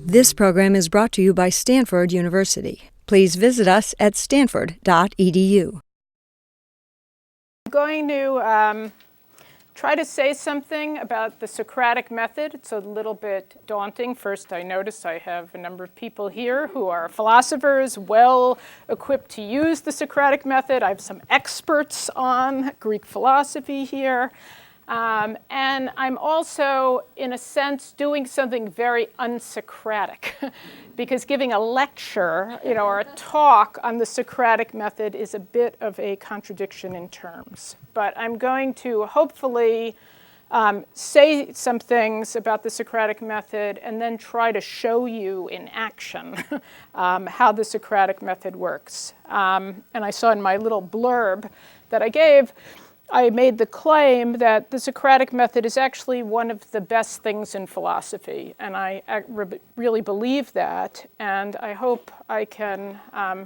This program is brought to you by Stanford University. Please visit us at stanford.edu. I'm going to try to say something about the Socratic Method. It's a little bit daunting. First, I notice I have a number of people here who are philosophers, well equipped to use the Socratic Method. I have some experts on Greek philosophy here. And I'm also, in a sense, doing something very unsocratic, because giving a lecture, or a talk on the Socratic Method is a bit of a contradiction in terms. But I'm going to hopefully say some things about the Socratic Method and then try to show you in action how the Socratic Method works. And I saw in my little blurb that I gave, I made the claim that the Socratic Method is actually one of the best things in philosophy, and I really believe that, and I hope I can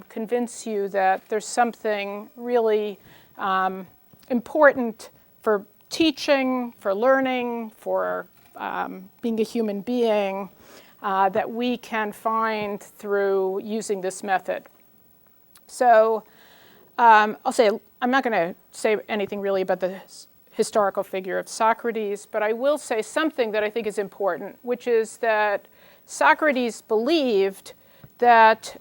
convince you that there's something really important for teaching, for learning, for being a human being that we can find through using this method. So I'll say, I'm not going to say anything really about the historical figure of Socrates, but I will say something that I think is important, which is that Socrates believed that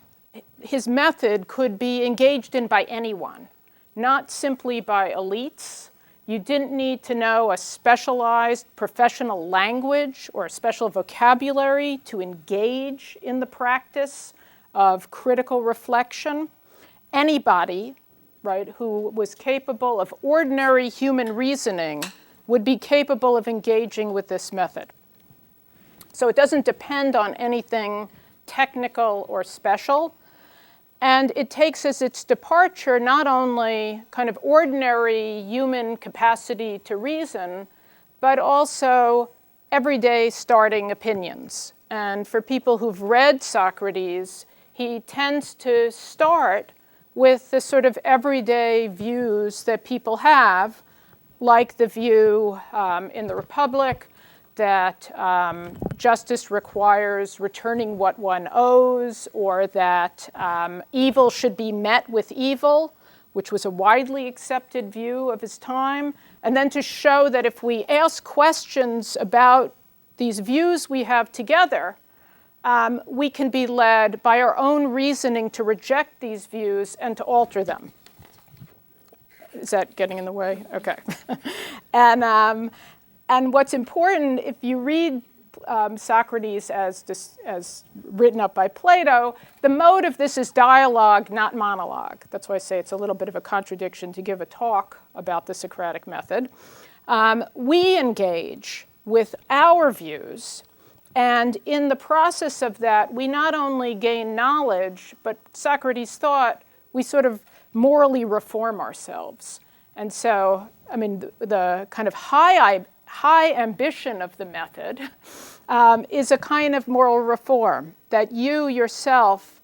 his method could be engaged in by anyone, not simply by elites. You didn't need to know a specialized professional language or a special vocabulary to engage in the practice of critical reflection. Anybody, right, who was capable of ordinary human reasoning would be capable of engaging with this method. So it doesn't depend on anything technical or special. And it takes as its departure not only kind of ordinary human capacity to reason, but also everyday starting opinions. And for people who've read Socrates, he tends to start with the sort of everyday views that people have, like the view in the Republic that justice requires returning what one owes, or that evil should be met with evil, which was a widely accepted view of his time, and then to show that if we ask questions about these views we have together, we can be led by our own reasoning to reject these views and to alter them. Is that getting in the way? Okay. And what's important, if you read Socrates as written up by Plato, the mode of this is dialogue, not monologue. That's why I say it's a little bit of a contradiction to give a talk about the Socratic Method. We engage with our views, and in the process of that, we not only gain knowledge, but Socrates thought we sort of morally reform ourselves. And so, I mean, the kind of high ambition of the method is a kind of moral reform, that you yourself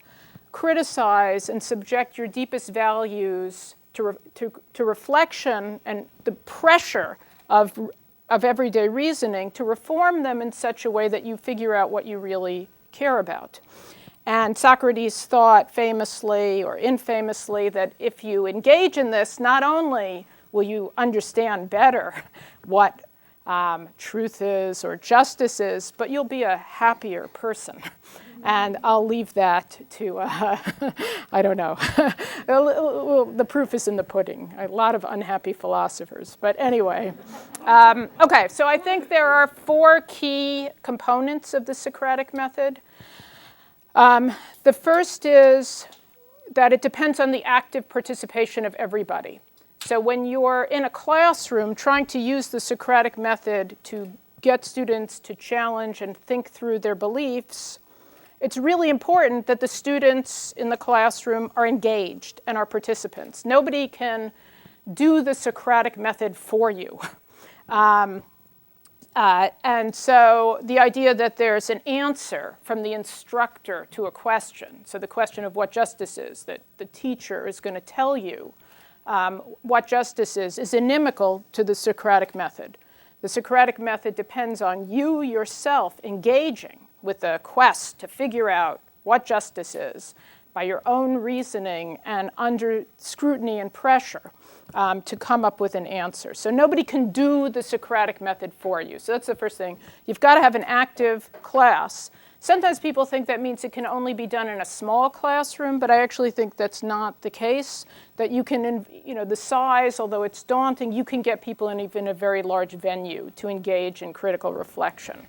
criticize and subject your deepest values to reflection and the pressure of everyday reasoning, to reform them in such a way that you figure out what you really care about. And Socrates thought famously or infamously that if you engage in this, not only will you understand better what truth is or justice is, but you'll be a happier person. And I'll leave that to, I don't know. The proof is in the pudding. A lot of unhappy philosophers. But anyway, okay, so I think there are 4 key components of the Socratic Method. The first is that it depends on the active participation of everybody. So when you're in a classroom trying to use the Socratic Method to get students to challenge and think through their beliefs, it's really important that the students in the classroom are engaged and are participants. Nobody can do the Socratic Method for you. And so the idea that there's an answer from the instructor to a question, so the question of what justice is, that the teacher is going to tell you what justice is inimical to the Socratic Method. The Socratic method depends on you yourself engaging with the quest to figure out what justice is by your own reasoning and under scrutiny and pressure to come up with an answer. So nobody can do the Socratic method for you. So that's the first thing. You've got to have an active class. Sometimes people think that means it can only be done in a small classroom, but I actually think that's not the case. That you can, the size, although it's daunting, you can get people in even a very large venue to engage in critical reflection.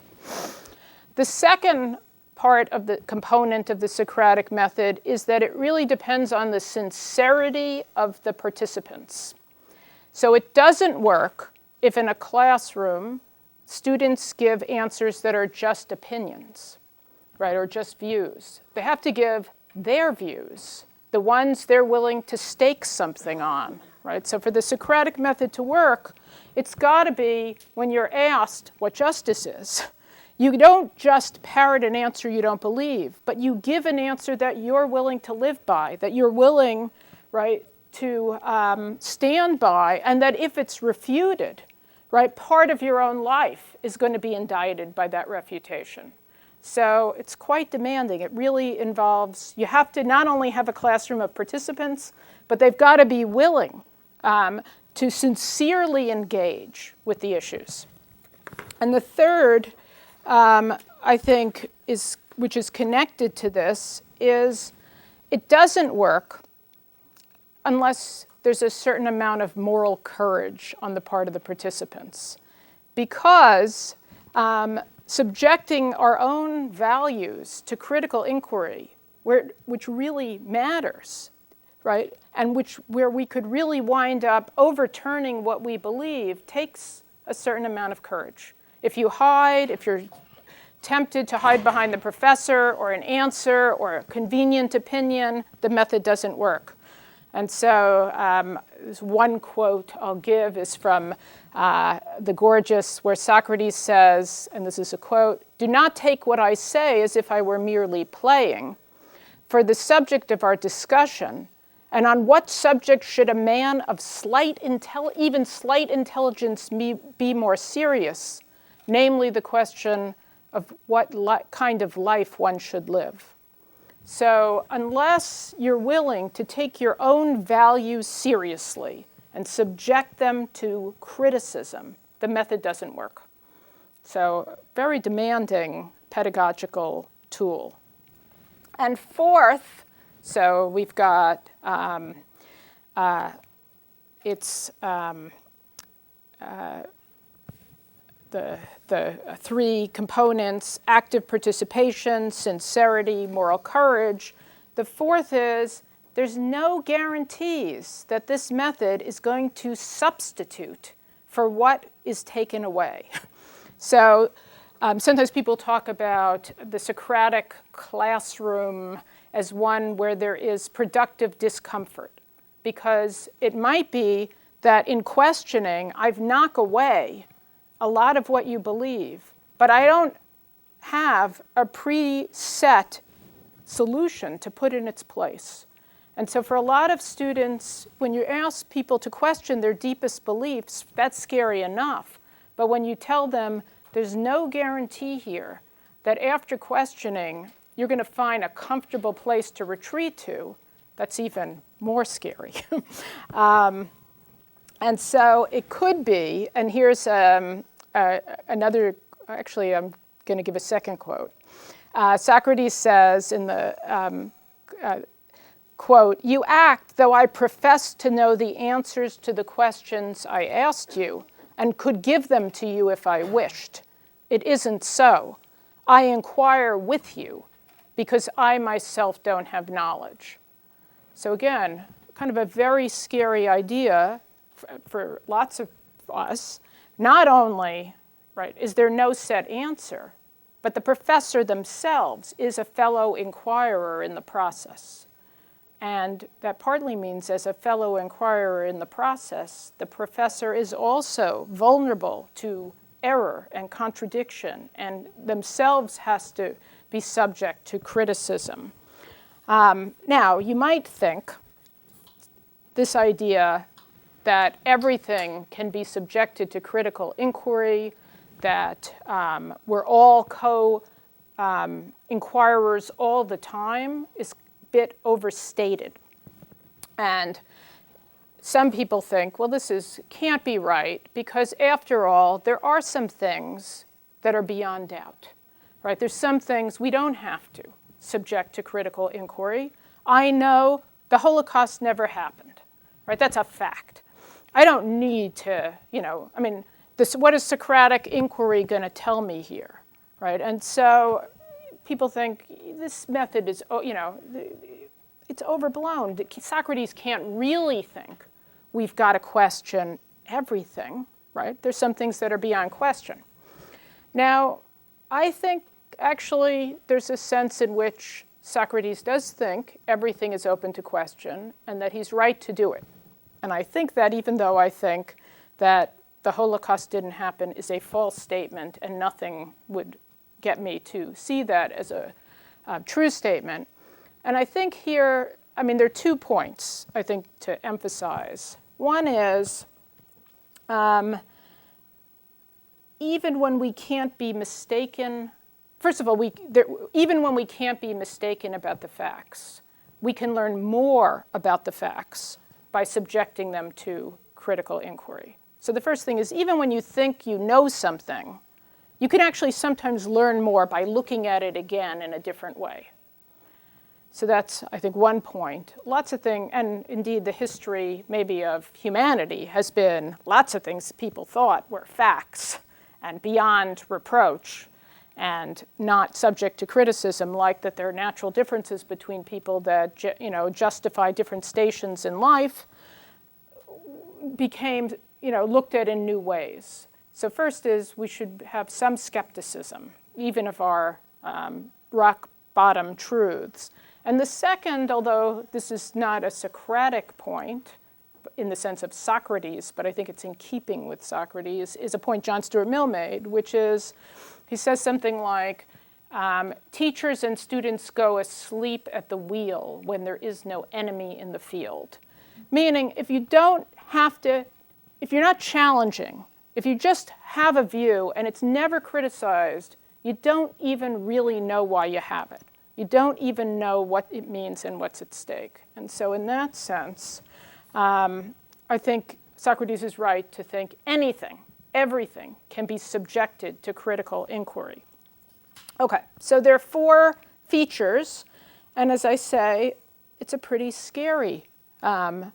The second part of the component of the Socratic method is that it really depends on the sincerity of the participants. So it doesn't work if in a classroom students give answers that are just opinions, right, or just views. They have to give their views, the ones they're willing to stake something on, right? So for the Socratic method to work, it's got to be when you're asked what justice is, you don't just parrot an answer you don't believe, but you give an answer that you're willing to live by, that you're willing, right, to stand by, and that if it's refuted, right, part of your own life is going to be indicted by that refutation. So it's quite demanding. It really involves, you have to not only have a classroom of participants, but they've got to be willing to sincerely engage with the issues. And the third, I think, which is connected to this, is it doesn't work unless there's a certain amount of moral courage on the part of the participants. Because subjecting our own values to critical inquiry, which really matters, right, and where we could really wind up overturning what we believe, takes a certain amount of courage. If you hide, if you're tempted to hide behind the professor or an answer or a convenient opinion, the method doesn't work. And so this one quote I'll give is from the Gorgias, where Socrates says, and this is a quote, "Do not take what I say as if I were merely playing. For the subject of our discussion, and on what subject should a man of even slight intelligence be more serious, namely the question of what kind of life one should live." So unless you're willing to take your own values seriously and subject them to criticism, the method doesn't work. So very demanding pedagogical tool. And fourth, so we've got the three components: active participation, sincerity, moral courage. The fourth is there's no guarantees that this method is going to substitute for what is taken away. So sometimes people talk about the Socratic classroom as one where there is productive discomfort, because it might be that in questioning, I've knocked away a lot of what you believe, but I don't have a preset solution to put in its place. And so for a lot of students, when you ask people to question their deepest beliefs, that's scary enough. But when you tell them there's no guarantee here that after questioning, you're going to find a comfortable place to retreat to, that's even more scary. And so it could be, and here's another, actually I'm going to give a second quote. Socrates says in the quote, "You act though I profess to know the answers to the questions I asked you and could give them to you if I wished. It isn't so. I inquire with you because I myself don't have knowledge." So again, kind of a very scary idea for lots of us. Not only, right, is there no set answer, but the professor themselves is a fellow inquirer in the process. And that partly means as a fellow inquirer in the process, the professor is also vulnerable to error and contradiction and themselves has to be subject to criticism. Now, you might think this idea that everything can be subjected to critical inquiry, that we're all inquirers all the time is a bit overstated. And some people think, well, can't be right, because after all, there are some things that are beyond doubt, right? There's some things we don't have to subject to critical inquiry. I know the Holocaust never happened, right? That's a fact. I don't need to, what is Socratic inquiry going to tell me here, right? And so people think this method is, it's overblown. Socrates can't really think we've got to question everything, right? There's some things that are beyond question. Now, I think actually there's a sense in which Socrates does think everything is open to question and that he's right to do it. And I think that even though I think that the Holocaust didn't happen is a false statement and nothing would get me to see that as a true statement. And I think here, there are 2 points, I think, to emphasize. One is, even when we can't be mistaken, first of all, even when we can't be mistaken about the facts, we can learn more about the facts by subjecting them to critical inquiry. So the first thing is, even when you think you know something, you can actually sometimes learn more by looking at it again in a different way. So that's, I think, one point. Lots of things, and indeed the history maybe of humanity has been lots of things people thought were facts and beyond reproach and not subject to criticism, like that there are natural differences between people that justify different stations in life, became looked at in new ways. So first is we should have some skepticism, even of our rock bottom truths. And the second, although this is not a Socratic point in the sense of Socrates, but I think it's in keeping with Socrates, is a point John Stuart Mill made, which is, he says something like, teachers and students go asleep at the wheel when there is no enemy in the field. Meaning, if you're not challenging, if you just have a view and it's never criticized, you don't even really know why you have it. You don't even know what it means and what's at stake. And so in that sense, I think Socrates is right to think everything can be subjected to critical inquiry. Okay, so there are 4 features, and as I say, it's a pretty scary a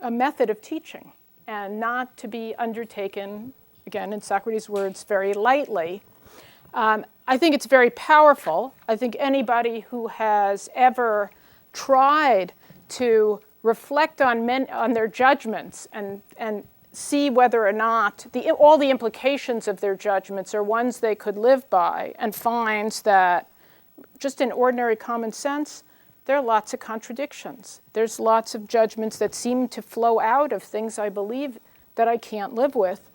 method of teaching, and not to be undertaken, again, in Socrates' words, very lightly. I think it's very powerful. I think anybody who has ever tried to reflect on their judgments and see whether or not all the implications of their judgments are ones they could live by, and finds that just in ordinary common sense, there are lots of contradictions. There's lots of judgments that seem to flow out of things I believe that I can't live with.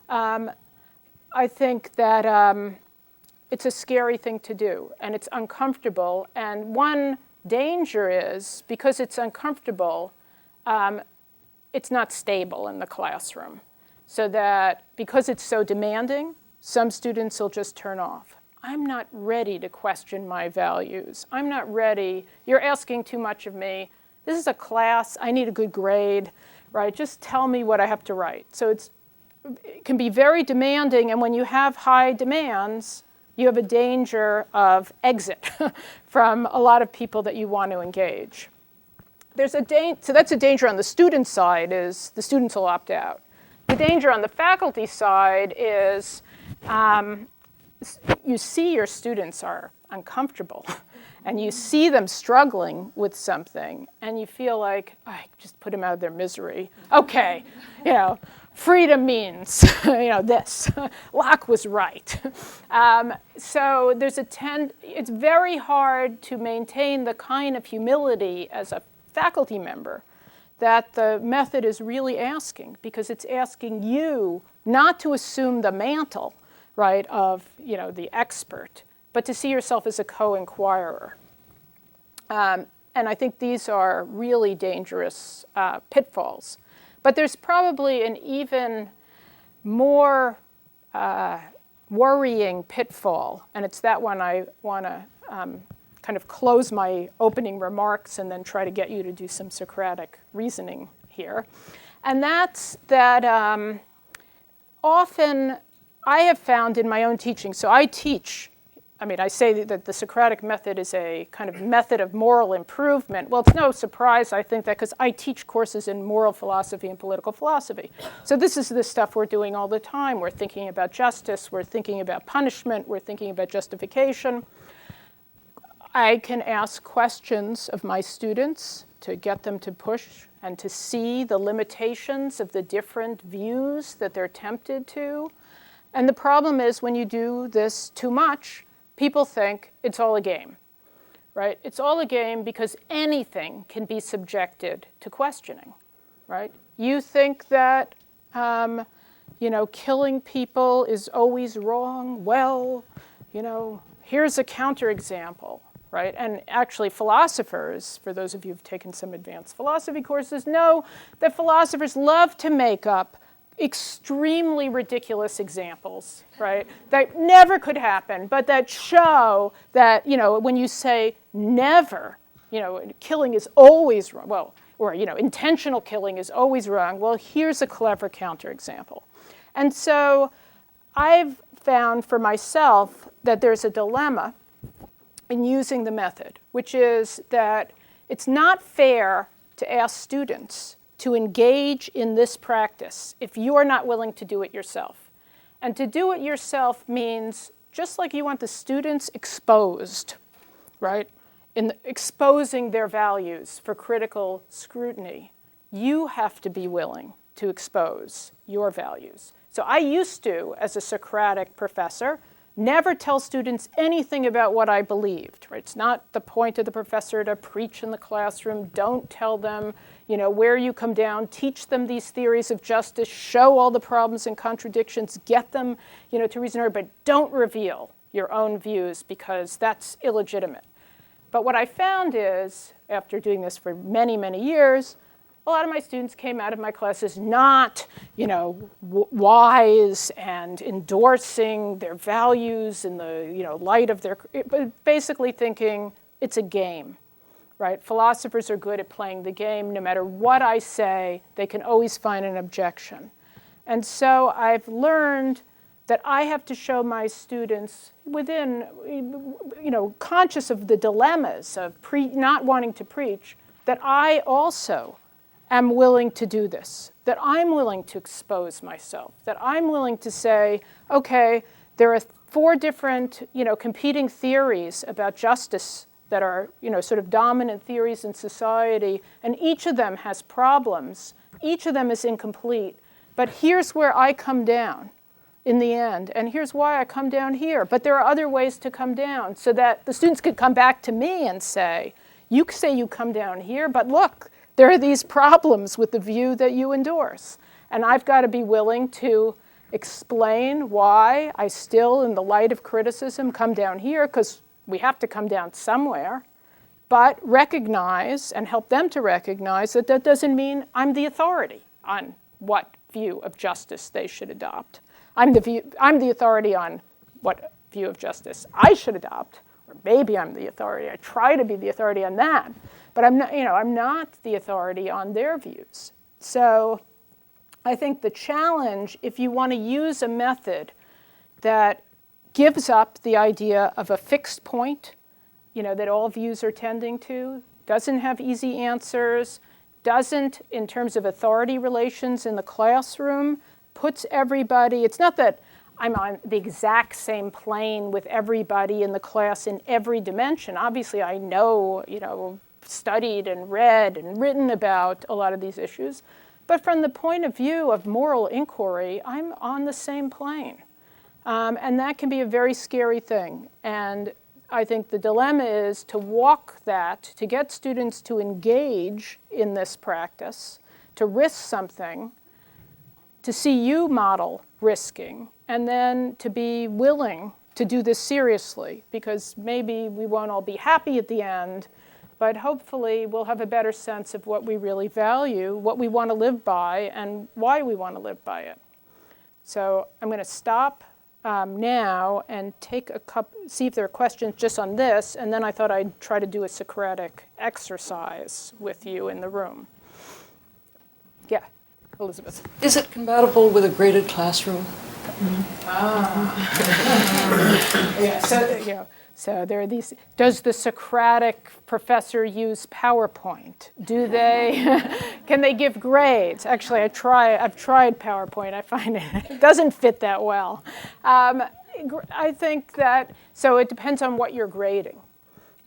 I think that it's a scary thing to do, and it's uncomfortable. And one danger is, because it's uncomfortable, it's not stable in the classroom. So that because it's so demanding, some students will just turn off. I'm not ready to question my values. I'm not ready. You're asking too much of me. This is a class. I need a good grade, right? Just tell me what I have to write. So it can be very demanding, and when you have high demands, you have a danger of exit from a lot of people that you want to engage. So that's a danger on the student side, is the students will opt out. The danger on the faculty side is you see your students are uncomfortable and you see them struggling with something and you feel like, I just put them out of their misery. Okay, freedom means, this. Locke was right. So there's it's very hard to maintain the kind of humility as a faculty member that the method is really asking, because it's asking you not to assume the mantle, right, of the expert, but to see yourself as a co-inquirer. And I think these are really dangerous pitfalls. But there's probably an even more worrying pitfall, and it's that one I want to kind of close my opening remarks and then try to get you to do some Socratic reasoning here. And that's that often I have found in my own teaching, so I teach, I say that the Socratic method is a kind of method of moral improvement. Well, it's no surprise, I think, that because I teach courses in moral philosophy and political philosophy. So this is the stuff we're doing all the time. We're thinking about justice, we're thinking about punishment, we're thinking about justification. I can ask questions of my students to get them to push and to see the limitations of the different views that they're tempted to. And the problem is when you do this too much, people think it's all a game, right? It's all a game because anything can be subjected to questioning, right? You think that, killing people is always wrong. Well, here's a counterexample, right? And actually philosophers, for those of you who've taken some advanced philosophy courses, know that philosophers love to make up extremely ridiculous examples, right? That never could happen, but that show that, when you say never, killing is always wrong, well, or, intentional killing is always wrong, well, here's a clever counterexample. And so I've found for myself that there's a dilemma in using the method, which is that it's not fair to ask students to engage in this practice if you are not willing to do it yourself. And to do it yourself means just like you want the students exposed, right? In exposing their values for critical scrutiny, you have to be willing to expose your values. So I used to, as a Socratic professor, never tell students anything about what I believed, right? It's not the point of the professor to preach in the classroom. Don't tell them, where you come down. Teach them these theories of justice. Show all the problems and contradictions. Get them, to reason, but don't reveal your own views because that's illegitimate. But what I found is, after doing this for many, many years, a lot of my students came out of my classes not, wise and endorsing their values in the, light of their, but basically thinking it's a game, right? Philosophers are good at playing the game. No matter what I say, they can always find an objection. And so I've learned that I have to show my students within, conscious of the dilemmas of not wanting to preach, that I also am willing to do this, that I'm willing to expose myself, that I'm willing to say, okay, there are 4 different, competing theories about justice that are, sort of dominant theories in society, and each of them has problems. Each of them is incomplete, but here's where I come down in the end, and here's why I come down here. But there are other ways to come down so that the students could come back to me and say you come down here, but look, there are these problems with the view that you endorse. And I've got to be willing to explain why I still, in the light of criticism, come down here, because we have to come down somewhere, but recognize and help them to recognize that that doesn't mean I'm the authority on what view of justice they should adopt. I'm the authority on what view of justice I should adopt, or maybe I'm the authority. I try to be the authority on that. But I'm not the authority on their views. So I think the challenge, if you want to use a method that gives up the idea of a fixed point, that all views are tending to, doesn't have easy answers, doesn't, in terms of authority relations in the classroom, puts everybody, it's not that I'm on the exact same plane with everybody in the class in every dimension. Obviously, I know, studied and read and written about a lot of these issues. But from the point of view of moral inquiry, I'm on the same plane. And that can be a very scary thing. And I think the dilemma is to walk that, to get students to engage in this practice, to risk something, to see you model risking, and then to be willing to do this seriously, because maybe we won't all be happy at the end, but hopefully we'll have a better sense of what we really value, what we want to live by, and why we want to live by it. So I'm going to stop now and see if there are questions just on this, and then I thought I'd try to do a Socratic exercise with you in the room. Yeah, Elizabeth. Is it compatible with a graded classroom? Yeah, so there are these. Does the Socratic professor use PowerPoint? Do they? Can they give grades? Actually, I've tried PowerPoint. I find it doesn't fit that well. I think that so it depends on what you're grading,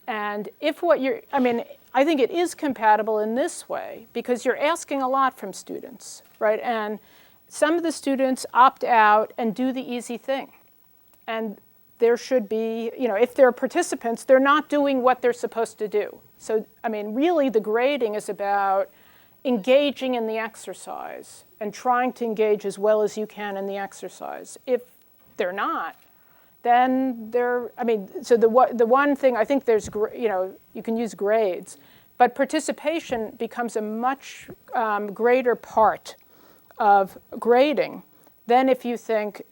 and if what you're. I think it is compatible in this way because you're asking a lot from students, right? And some of the students opt out and do the easy thing. And there should be, if they're participants, they're not doing what they're supposed to do. So, really the grading is about engaging in the exercise and trying to engage as well as you can in the exercise. If they're not, then so the one thing, I think there's, you can use grades, but participation becomes a much greater part of grading than if you think,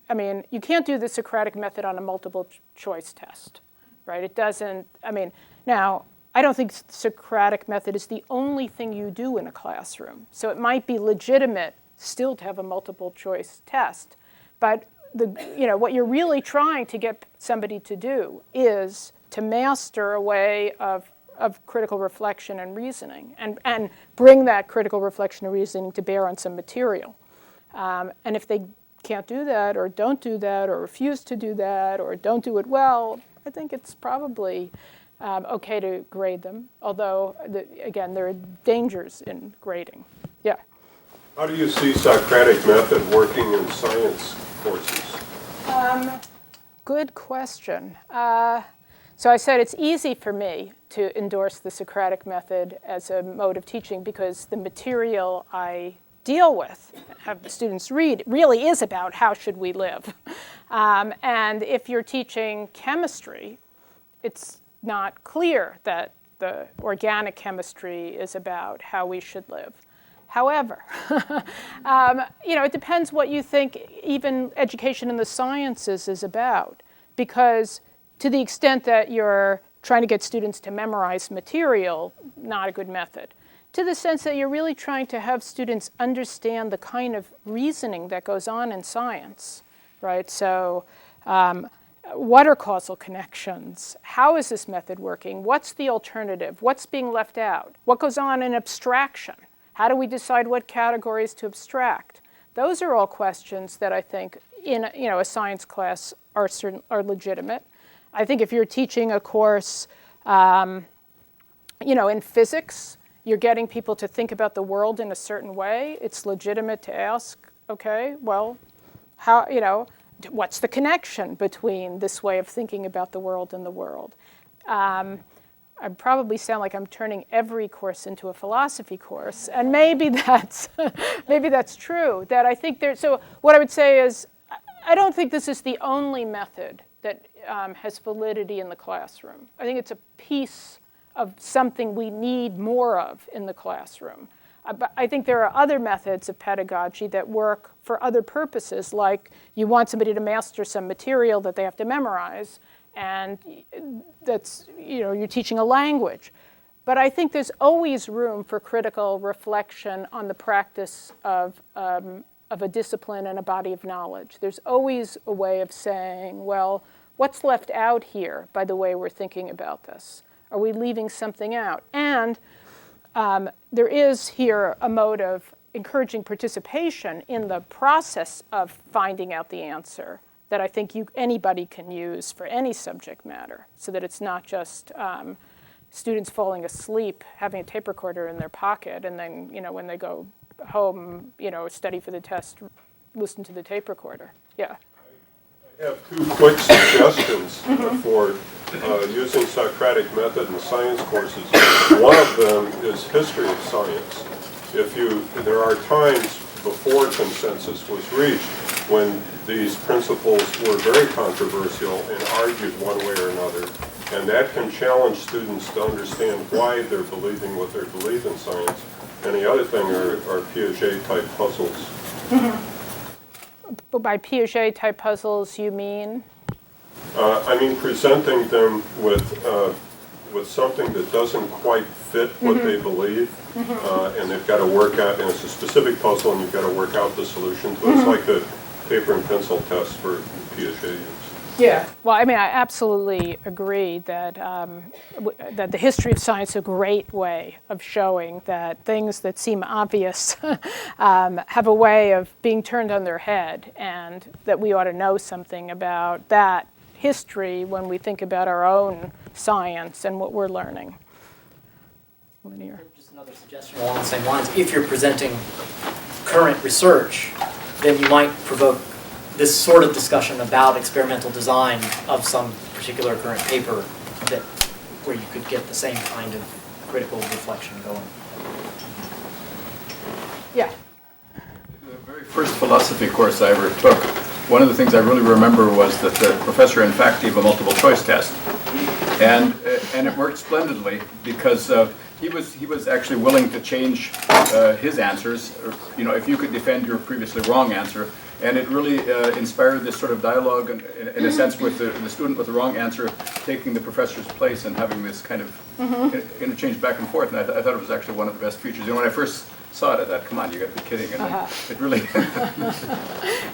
you can't do the Socratic method on a multiple choice test, right? It doesn't, now, I don't think the Socratic method is the only thing you do in a classroom. So it might be legitimate still to have a multiple choice test, but what you're really trying to get somebody to do is to master a way of critical reflection and reasoning and bring that critical reflection and reasoning to bear on some material. And if they can't do that or don't do that or refuse to do that or don't do it well, I think it's probably okay to grade them, although, again, there are dangers in grading. Yeah? How do you see Socratic method working in science courses? Good question. So I said it's easy for me to endorse the Socratic method as a mode of teaching because the material I deal with, have the students read, really is about how should we live. And if you're teaching chemistry, it's not clear that the organic chemistry is about how we should live. However, it depends what you think even education in the sciences is about. Because to the extent that you're trying to get students to memorize material, not a good method. To the sense that you're really trying to have students understand the kind of reasoning that goes on in science, right? So what are causal connections? How is this method working? What's the alternative? What's being left out? What goes on in abstraction? How do we decide what categories to abstract? Those are all questions that I think in a science class are legitimate. I think if you're teaching a course, in physics, you're getting people to think about the world in a certain way. It's legitimate to ask, okay, well, how, what's the connection between this way of thinking about the world and the world? I probably sound like I'm turning every course into a philosophy course, and maybe that's true. That I think so what I would say is, I don't think this is the only method that has validity in the classroom. I think it's a piece of something we need more of in the classroom. But I think there are other methods of pedagogy that work for other purposes, like you want somebody to master some material that they have to memorize, and that's, you're teaching a language. But I think there's always room for critical reflection on the practice of a discipline and a body of knowledge. There's always a way of saying, well, what's left out here by the way we're thinking about this? Are we leaving something out? And there is here a mode of encouraging participation in the process of finding out the answer that I think anybody can use for any subject matter, so that it's not just students falling asleep, having a tape recorder in their pocket, and then when they go home, study for the test, listen to the tape recorder. Yeah. I have two quick suggestions for using Socratic method in science courses. One of them is history of science. There are times before consensus was reached when these principles were very controversial and argued one way or another. And that can challenge students to understand why they're believing what they believe in science. And the other thing are Piaget-type puzzles. But by Piaget-type puzzles, you mean? I mean presenting them with something that doesn't quite fit what they believe, and they've got to work out, and it's a specific puzzle, and you've got to work out the solution to it. It's like the paper and pencil test for Piaget use. Yeah. Well, I mean, I absolutely agree that that the history of science is a great way of showing that things that seem obvious have a way of being turned on their head, and that we ought to know something about that history when we think about our own science and what we're learning. Just another suggestion along the same lines. If you're presenting current research, then you might provoke this sort of discussion about experimental design of some particular current paper where you could get the same kind of critical reflection going. Yeah. The very first philosophy course I ever took, one of the things I really remember was that the professor in fact gave a multiple choice test. And it worked splendidly because he was actually willing to change his answers, if you could defend your previously wrong answer. And it really inspired this sort of dialogue, in a sense, with the student with the wrong answer taking the professor's place and having this kind of interchange back and forth. And I thought it was actually one of the best features. When I first saw it, I thought, come on, you got to be kidding. And it really...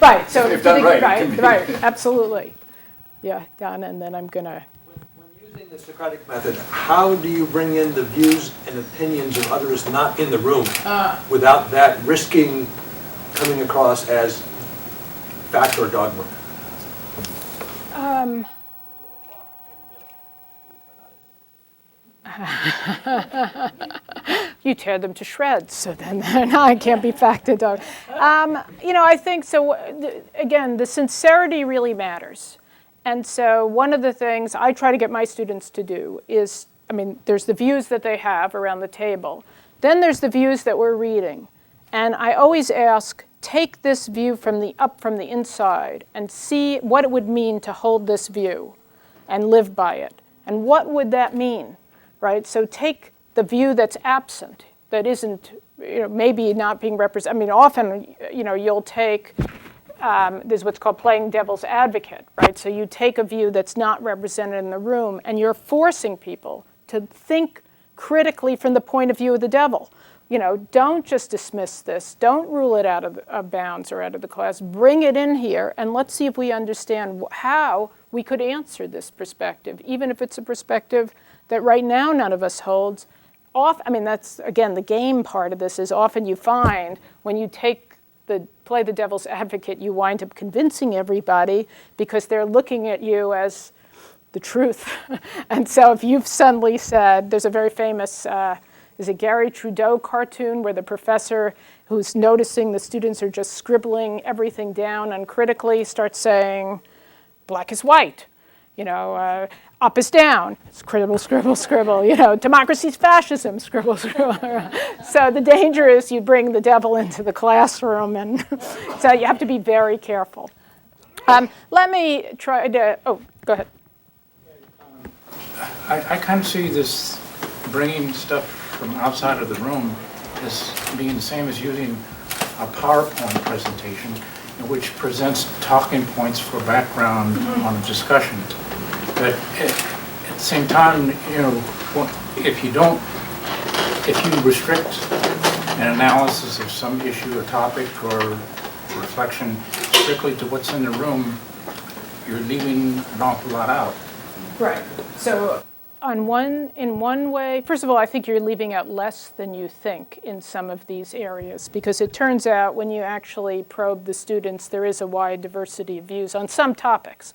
Right, so if done right, right, absolutely. Yeah, Don, and then I'm going to... When using the Socratic method, how do you bring in the views and opinions of others not in the room without that risking coming across as fact or dogma? You tear them to shreds, so then I can't be fact or dogma. I think so. Again, the sincerity really matters. And so one of the things I try to get my students to do is, there's the views that they have around the table. Then there's the views that we're reading. And I always ask, take this view from the inside and see what it would mean to hold this view and live by it. And what would that mean, right? So take the view that's absent, that isn't, maybe not being represented. Often, you'll take, there's what's called playing devil's advocate, right? So you take a view that's not represented in the room and you're forcing people to think critically from the point of view of the devil. Don't just dismiss this. Don't rule it out of bounds or out of the class. Bring it in here, and let's see if we understand how we could answer this perspective, even if it's a perspective that right now none of us holds. That's, again, the game part of this is often you find when you play the devil's advocate, you wind up convincing everybody because they're looking at you as the truth. And so if you've suddenly said, there's a very famous... is a Gary Trudeau cartoon where the professor who's noticing the students are just scribbling everything down uncritically starts saying, black is white, up is down, scribble, scribble, scribble, democracy's fascism, scribble, scribble. So the danger is you bring the devil into the classroom, and so you have to be very careful. Let me try to, go ahead. I kind of see this bringing stuff from outside of the room as being the same as using a PowerPoint presentation, which presents talking points for background on a discussion. But at the same time, if you restrict an analysis of some issue or topic or reflection strictly to what's in the room, you're leaving an awful lot out. Right. So in one way, first of all, I think you're leaving out less than you think in some of these areas, because it turns out when you actually probe the students, there is a wide diversity of views on some topics.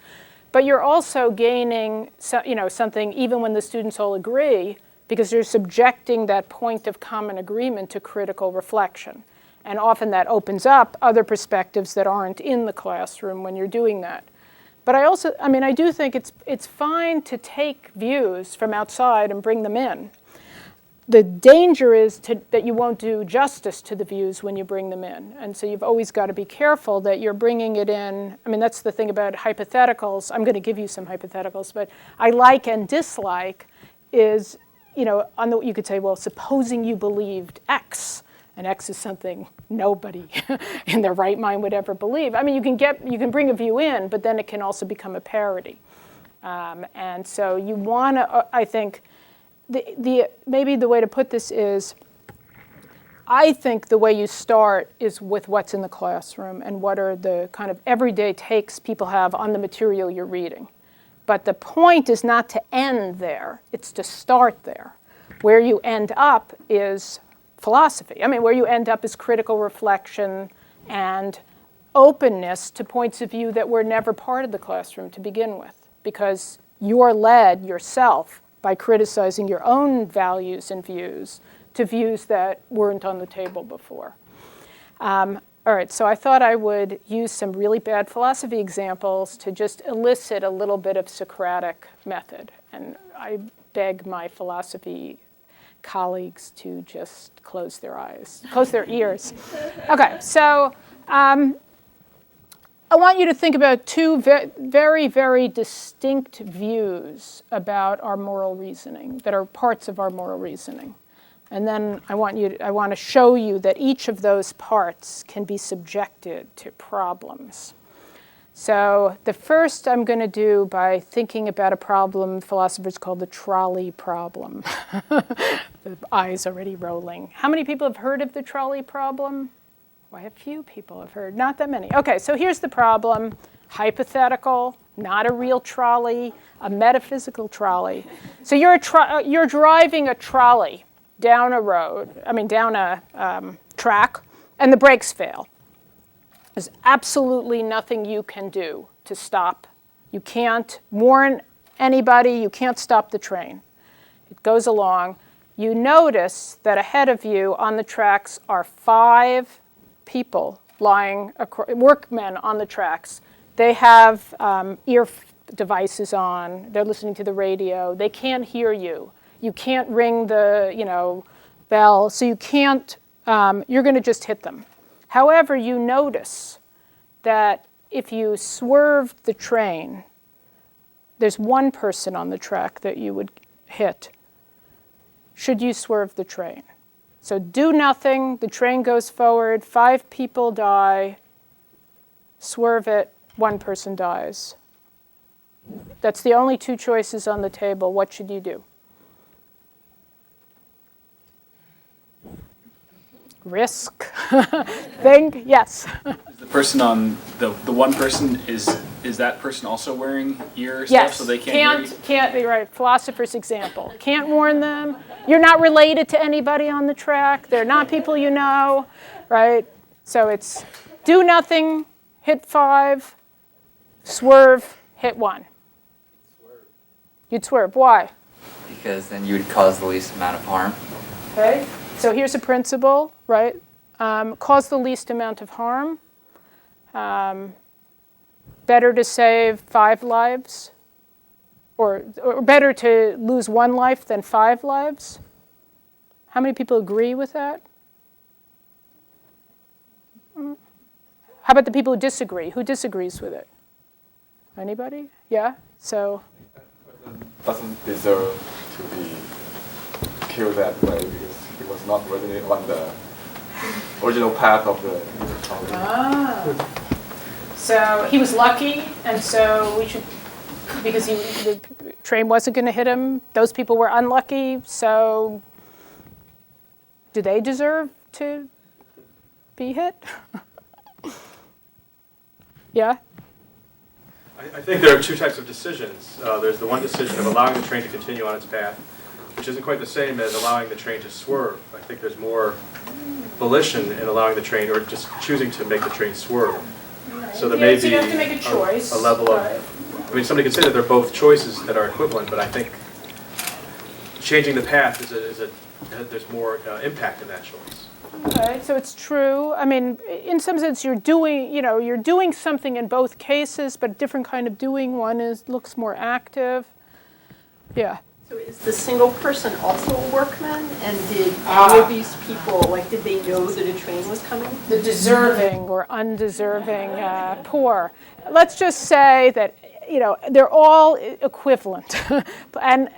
But you're also gaining something even when the students all agree, because you're subjecting that point of common agreement to critical reflection. And often that opens up other perspectives that aren't in the classroom when you're doing that. But I do think it's fine to take views from outside and bring them in. the danger is that you won't do justice to the views when you bring them in. And so you've always got to be careful that you're bringing it in. I mean, that's the thing about hypotheticals. I'm going to give you some hypotheticals, but I like and dislike is, you could say, well, supposing you believed X, and X is something nobody in their right mind would ever believe. I mean, you can bring a view in, but then it can also become a parody. And so you want to, I think, maybe the way to put this is, I think the way you start is with what's in the classroom and what are the kind of everyday takes people have on the material you're reading. But the point is not to end there, it's to start there. Where you end up is philosophy. I mean, where you end up is critical reflection and openness to points of view that were never part of the classroom to begin with, because you're led yourself by criticizing your own values and views to views that weren't on the table before. All right, so I thought I would use some really bad philosophy examples to just elicit a little bit of Socratic method. And I beg my philosophy colleagues to just close their ears. Okay, so I want you to think about two very, very distinct views about our moral reasoning that are parts of our moral reasoning. And then I want to show you that each of those parts can be subjected to problems. So the first I'm going to do by thinking about a problem philosophers call the trolley problem. The eyes already rolling. How many people have heard of the trolley problem? Why, a few people have heard, not that many. Okay, so here's the problem. Hypothetical, not a real trolley, a metaphysical trolley. So you're driving a trolley down a track, and the brakes fail. There's absolutely nothing you can do to stop. You can't warn anybody, you can't stop the train. It goes along. You notice that ahead of you on the tracks are 5 people workmen on the tracks. They have ear devices on. They're listening to the radio. They can't hear you. You can't ring the bell, so you can't. You're going to just hit them. However, you notice that if you swerve the train, there's one person on the track that you would hit. Should you swerve the train? So do nothing, the train goes forward, 5 people die, swerve it, 1 person dies. That's the only 2 choices on the table. What should you do? Risk. Think, yes. Is the person on the one person is that person also wearing ear Yes. stuff so they can't hear you? Can't be right. Philosopher's example. Can't warn them. You're not related to anybody on the track. They're not people you know, right? So it's do nothing, hit 5, swerve, hit 1. You'd swerve. Why? Because then you would cause the least amount of harm. Okay. So here's a principle, right? Cause the least amount of harm. Better to save 5 lives, or better to lose 1 life than 5 lives. How many people agree with that? How about the people who disagree? Who disagrees with it? Anybody? Yeah? So? Doesn't deserve to be killed that way because he was not really on the original path of the trolley. So he was lucky, and so we should, because the train wasn't going to hit him, those people were unlucky, so do they deserve to be hit? Yeah? I think there are 2 types of decisions. There's the one decision of allowing the train to continue on its path, which isn't quite the same as allowing the train to swerve. I think there's more volition in allowing the train, or just choosing to make the train swerve. So there may be you have to make a choice. A level of, I mean, somebody could say that they're both choices that are equivalent, but I think changing the path there's more impact in that choice. Okay, so it's true. I mean, in some sense, you're doing something in both cases, but a different kind of doing. One looks more active. Yeah. So is the single person also a workman? And did any of these people, like, did they know that a train was coming? The deserving or undeserving poor. Let's just say that, they're all equivalent. And,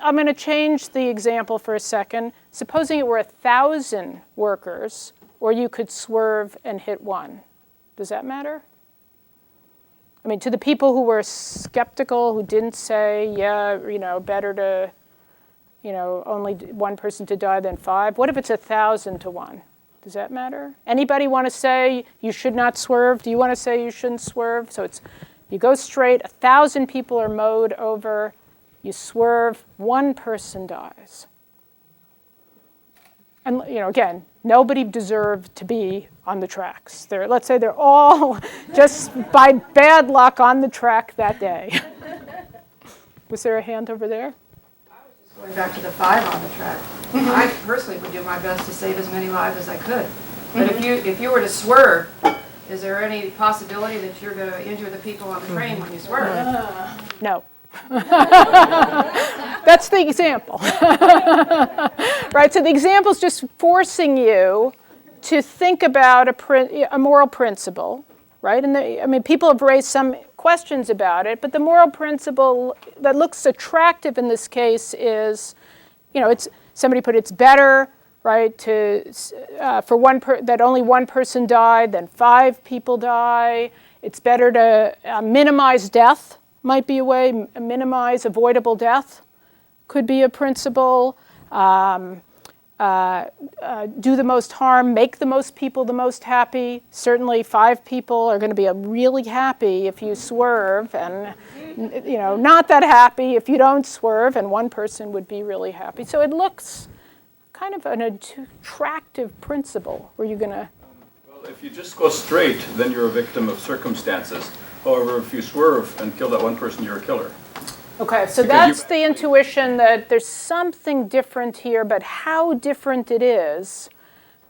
I'm going to change the example for a second. Supposing it were 1,000 workers, or you could swerve and hit one. Does that matter? I mean, to the people who were skeptical, who didn't say, better to, only one person to die than 5. What if it's 1,000 to 1? Does that matter? Anybody want to say you should not swerve? Do you want to say you shouldn't swerve? So you go straight, 1,000 people are mowed over, you swerve, one person dies. And, again, nobody deserved to be on the tracks. Let's say they're all just by bad luck on the track that day. Was there a hand over there? Going back to the 5 on the track. I personally would do my best to save as many lives as I could. But if you were to swerve, is there any possibility that you're going to injure the people on the train when you swerve? No. That's the example. Right? So the example is just forcing you to think about a moral principle, right? And people have raised some questions about it, but the moral principle that looks attractive in this case is, somebody put it's better, right, that only one person died than 5 people die. It's better to minimize death, might be a way, minimize avoidable death could be a principle. Do the most harm, make the most people the most happy. Certainly 5 people are going to be really happy if you swerve, and not that happy if you don't swerve, and one person would be really happy. So it looks kind of an attractive principle where you're going to... Well, if you just go straight, then you're a victim of circumstances. However, if you swerve and kill that one person, you're a killer. Okay, so that's the intuition that there's something different here, but how different it is,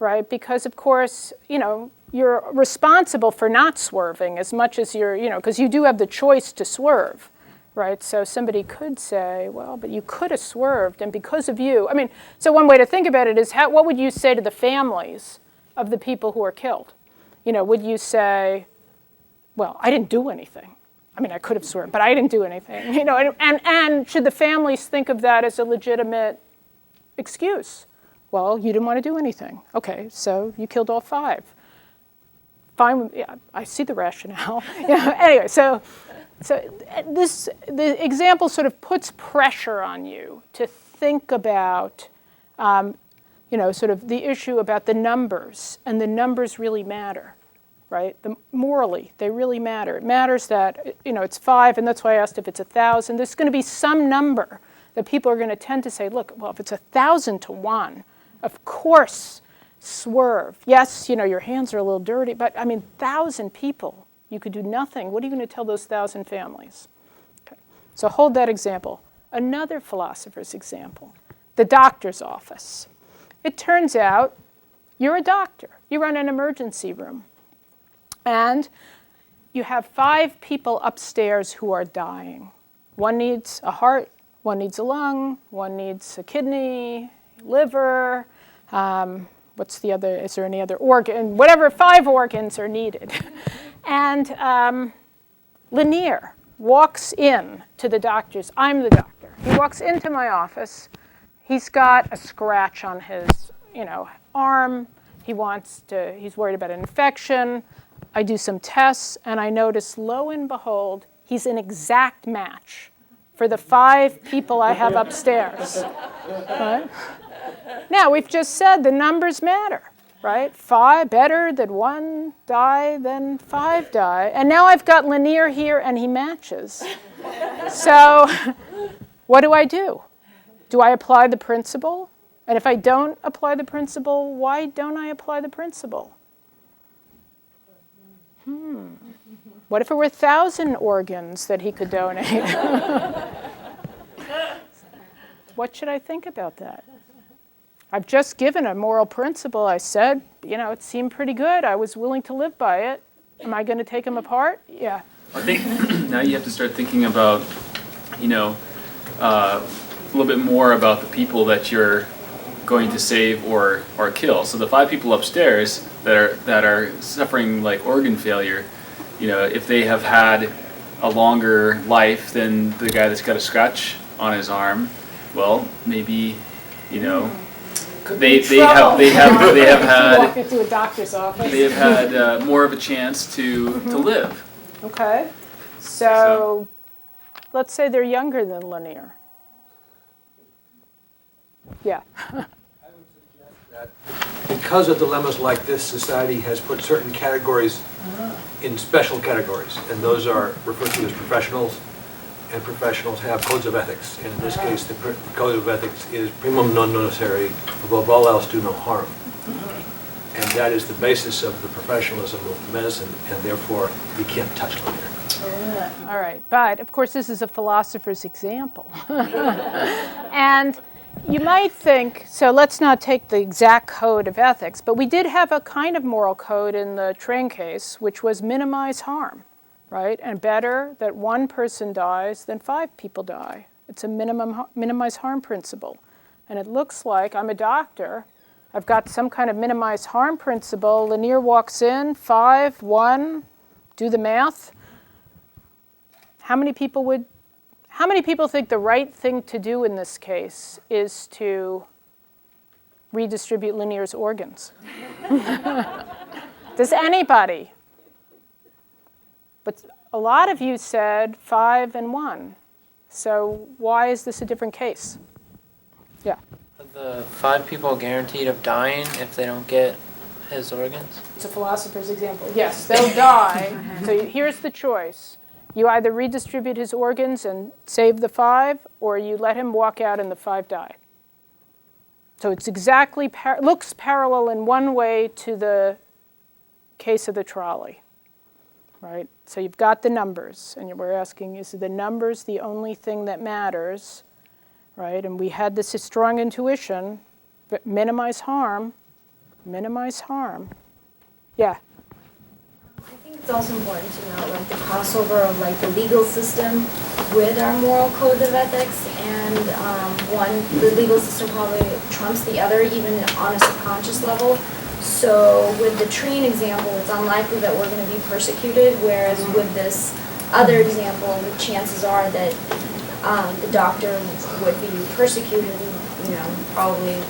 right? Because, of course, you're responsible for not swerving as much as because you do have the choice to swerve, right? So somebody could say, well, but you could have swerved, and because of you, so one way to think about it is, what would you say to the families of the people who are killed? Would you say, well, I didn't do anything. I could have sworn, but I didn't do anything. And should the families think of that as a legitimate excuse? Well, you didn't want to do anything. Okay, so you killed all 5. Fine, yeah, I see the rationale. Anyway, so the example sort of puts pressure on you to think about, sort of the issue about the numbers, and the numbers really matter. Right? Morally, they really matter. It matters that, it's 5, and that's why I asked if it's 1,000. There's going to be some number that people are going to tend to say, look, well, if it's 1,000 to 1, of course, swerve. Yes, your hands are a little dirty, but 1,000 people, you could do nothing. What are you going to tell those 1,000 families? Okay. So hold that example. Another philosopher's example, the doctor's office. It turns out you're a doctor. You run an emergency room. And you have 5 people upstairs who are dying. One needs a heart, one needs a lung, one needs a kidney, liver, what's the other, is there any other organ? Whatever, 5 organs are needed. And Lanier walks in to the doctor's, I'm the doctor. He walks into my office. He's got a scratch on his, arm. He's worried about an infection. I do some tests, and I notice, lo and behold, he's an exact match for the 5 people I have upstairs. Right? Now, we've just said the numbers matter, right? 5, better that 1 die than 5 die. And now I've got Lanier here, and he matches. So what do? Do I apply the principle? And if I don't apply the principle, why don't I apply the principle? What if it were 1,000 organs that he could donate? What should I think about that? I've just given a moral principle. I said, it seemed pretty good. I was willing to live by it. Am I going to take him apart? Yeah. I think now you have to start thinking about, little bit more about the people that you're going to save or kill. So the 5 people upstairs that are suffering like organ failure, if they have had a longer life than the guy that's got a scratch on his arm, well, maybe, they have had walk into a doctor's office. they have had more of a chance to live. Okay, so let's say they're younger than linear. Yeah. Because of dilemmas like this, society has put certain categories in special categories, and those are referred to as professionals, and professionals have codes of ethics. And in this case, the code of ethics is primum non nocere, above all else do no harm. And that is the basis of the professionalism of medicine, and therefore you can't touch linear. All right, but of course this is a philosopher's example. And you might think, so let's not take the exact code of ethics, but we did have a kind of moral code in the train case, which was minimize harm, right? And better that 1 person dies than 5 people die. It's a minimize harm principle. And it looks like I'm a doctor. I've got some kind of minimize harm principle. Lanier walks in, 5, 1, do the math. How many people think the right thing to do in this case is to redistribute Lanier's organs? Does anybody? But a lot of you said 5 and 1. So why is this a different case? Yeah. Are the 5 people guaranteed of dying if they don't get his organs? It's a philosopher's example. Yes, they'll die. So here's the choice. You either redistribute his organs and save the 5, or you let him walk out and the 5 die. So it's exactly, looks parallel in one way to the case of the trolley, right? So you've got the numbers, and we're asking, is the numbers the only thing that matters, right? And we had this strong intuition, but minimize harm. Yeah. I think it's also important to know the crossover of the legal system with our moral code of ethics, and the legal system probably trumps the other even on a subconscious level. So with the train example, it's unlikely that we're going to be persecuted, whereas with this other example, the chances are that the doctor would be persecuted and probably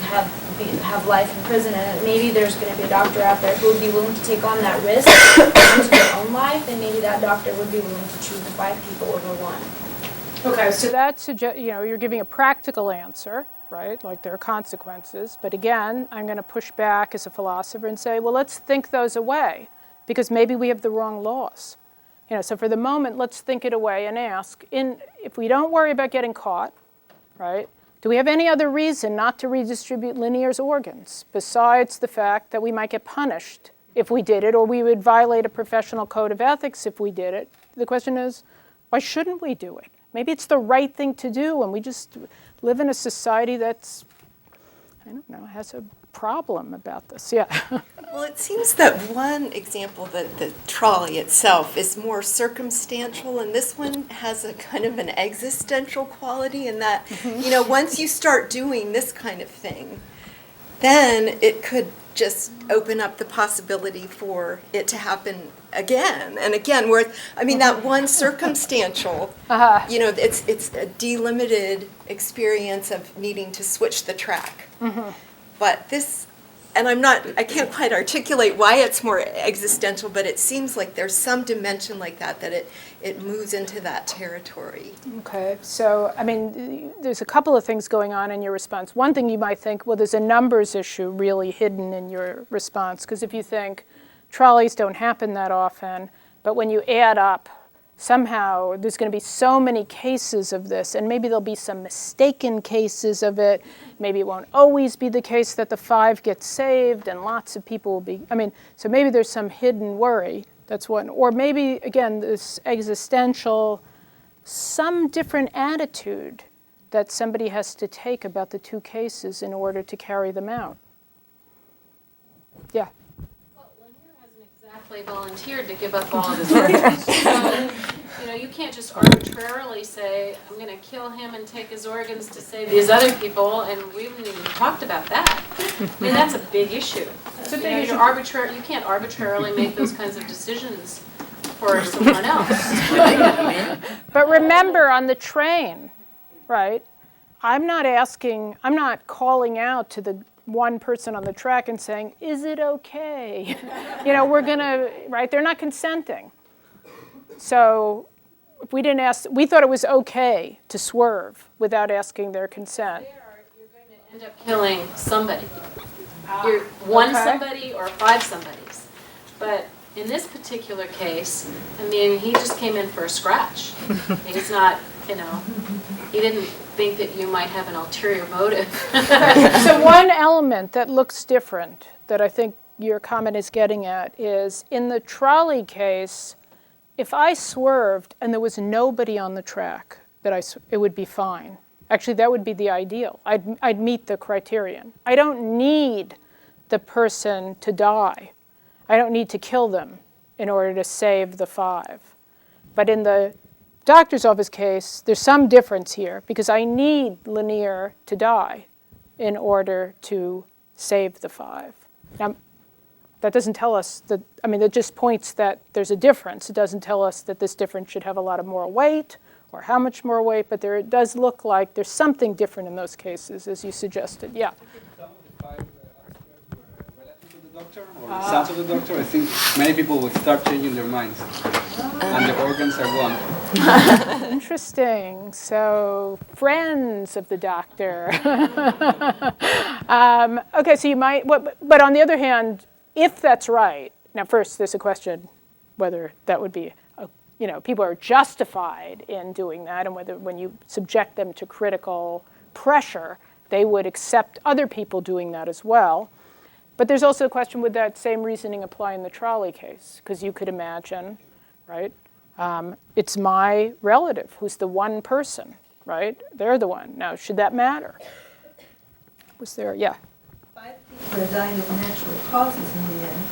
have life in prison, and maybe there's going to be a doctor out there who would be willing to take on that risk into their own life, and maybe that doctor would be willing to choose the 5 people over 1. Okay, so that suggests, you're giving a practical answer, right? Like there are consequences, but again, I'm going to push back as a philosopher and say, well, let's think those away, because maybe we have the wrong laws. So for the moment, let's think it away and ask, if we don't worry about getting caught, right? Do we have any other reason not to redistribute Lanier's organs besides the fact that we might get punished if we did it, or we would violate a professional code of ethics if we did it? The question is, why shouldn't we do it? Maybe it's the right thing to do, and we just live in a society that's, has a problem about this. Yeah. Well, it seems that one example, the trolley itself, is more circumstantial, and this one has a kind of an existential quality in that, once you start doing this kind of thing, then it could just open up the possibility for it to happen again and again. Where, that one circumstantial, it's a delimited experience of needing to switch the track. But this, and I can't quite articulate why it's more existential, but it seems like there's some dimension like that it moves into that territory. Okay, so, there's a couple of things going on in your response. One thing you might think, well, there's a numbers issue really hidden in your response, because if you think trolleys don't happen that often, but when you add up, somehow there's going to be so many cases of this, and maybe there'll be some mistaken cases of it. Maybe it won't always be the case that the 5 get saved, and lots of people will be, so maybe there's some hidden worry. That's one. Or maybe, again, this existential, some different attitude that somebody has to take about the 2 cases in order to carry them out. Yeah. Well, Lanier hasn't exactly volunteered to give up all of his organs. So You know, you can't just arbitrarily say, I'm going to kill him and take his organs to save these other people, and we haven't even talked about that. I mean, that's a big issue. It's a big issue. You can't arbitrarily make those kinds of decisions for someone else. But remember, on the train, right, I'm not calling out to the one person on the track and saying, is it okay? You know, right, they're not consenting. So if we didn't ask, we thought it was okay to swerve without asking their consent. You're going to end up killing somebody. You're one somebody or five somebodies. But in this particular case, I mean, he just came in for a scratch. He's not, you know, he didn't think that you might have an ulterior motive. So one element that looks different that I think your comment is getting at is in the trolley case, if I swerved and there was nobody on the track, it would be fine. Actually, that would be the ideal. I'd meet the criterion. I don't need the person to die. I don't need to kill them in order to save the five. But in the doctor's office case, there's some difference here because I need Lanier to die in order to save the five. Now, that doesn't tell us that, I mean, it just points that there's a difference. It doesn't tell us that this difference should have a lot of moral weight or how much more weight, but it does look like there's something different in those cases, as you suggested. Yeah. Or the sons of the doctor, I think many people would start changing their minds. And the organs are one. Interesting. So, friends of the doctor. Okay, so you might, but on the other hand, if that's right, now first there's a question whether that would be, you know, people are justified in doing that and whether when you subject them to critical pressure, they would accept other people doing that as well. But there's also a question, would that same reasoning apply in the trolley case? Because you could imagine, right? It's my relative who's the one person, right? They're the one. Now, should that matter? Was there, yeah. 5 people are dying of natural causes in the end,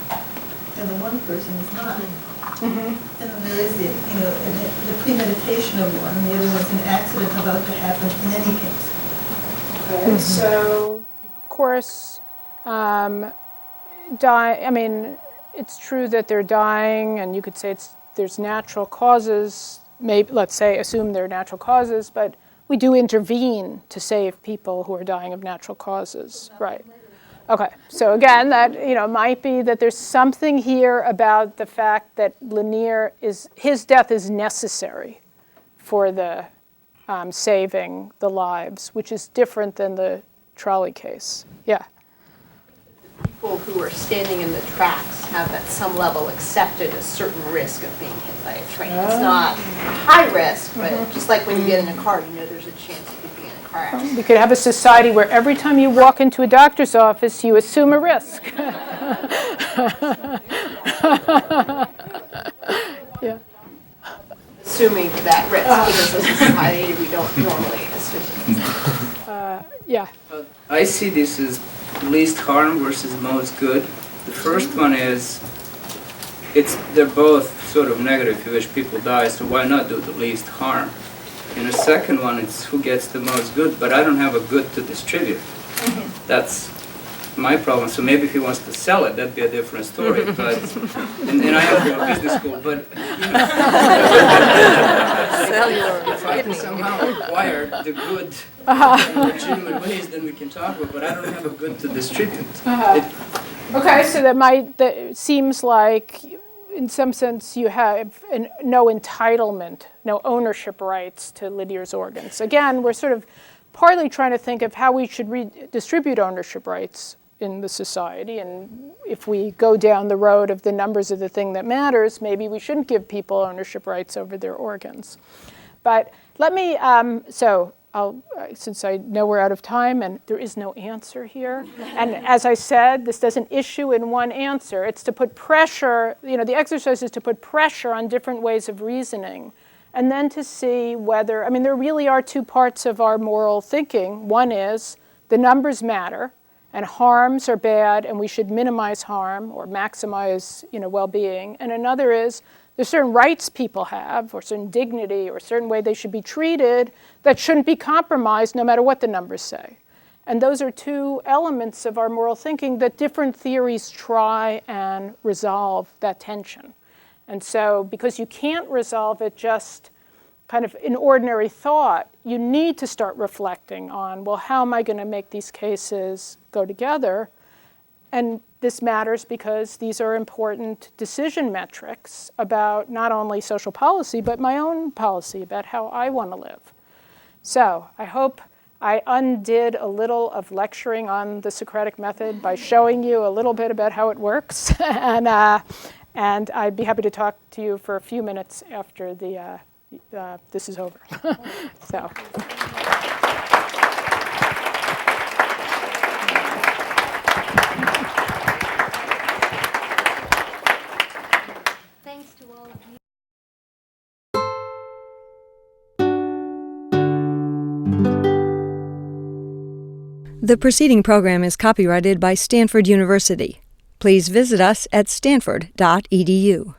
and the one person is not. Mm-hmm. And then there is the premeditation of one, the other one's an accident about to happen in any case. Okay, so, of course, I mean, it's true that they're dying, and you could say there's natural causes. Maybe, let's say, assume they're natural causes, but we do intervene to save people who are dying of natural causes, right? Okay, so again, that might be that there's something here about the fact that his death is necessary for the saving the lives, which is different than the trolley case. Yeah. People who are standing in the tracks have at some level accepted a certain risk of being hit by a train. It's not high risk, but just like when you get in a car, you know there's a chance you could be in a car accident. We could have a society where every time you walk into a doctor's office, you assume a risk. Yeah. Assuming that risk, because as a society we don't normally assume. Yeah. I see this as least harm versus most good. The first one is, they're both sort of negative. You wish people die, so why not do the least harm? And the second one is who gets the most good, but I don't have a good to distribute. That's my problem. So maybe if he wants to sell it, that'd be a different story. But and I am from a business school, but if I can somehow acquire the good in legitimate ways, then we can talk about. But I don't have a good to distribute. Okay, so that seems like, in some sense, you have no entitlement, no ownership rights to Lydia's organs. Again, we're sort of partly trying to think of how we should redistribute ownership rights in the society, and if we go down the road of the numbers of the thing that matters, maybe we shouldn't give people ownership rights over their organs. But let me, since I know we're out of time and there is no answer here, and as I said, this doesn't issue in one answer. It's to put pressure, the exercise is to put pressure on different ways of reasoning, and then to see whether, there really are two parts of our moral thinking. One is the numbers matter, and harms are bad, and we should minimize harm or maximize, well-being. And another is There's certain rights people have, or certain dignity, or certain way they should be treated that shouldn't be compromised no matter what the numbers say. And those are two elements of our moral thinking that different theories try and resolve that tension. And so, because you can't resolve it just kind of in ordinary thought, you need to start reflecting on, well, how am I going to make these cases go together? And this matters because these are important decision metrics about not only social policy, but my own policy about how I want to live. So I hope I undid a little of lecturing on the Socratic method by showing you a little bit about how it works. And I'd be happy to talk to you for a few minutes after this is over. So. Thanks to all of you. The preceding program is copyrighted by Stanford University. Please visit us at stanford.edu.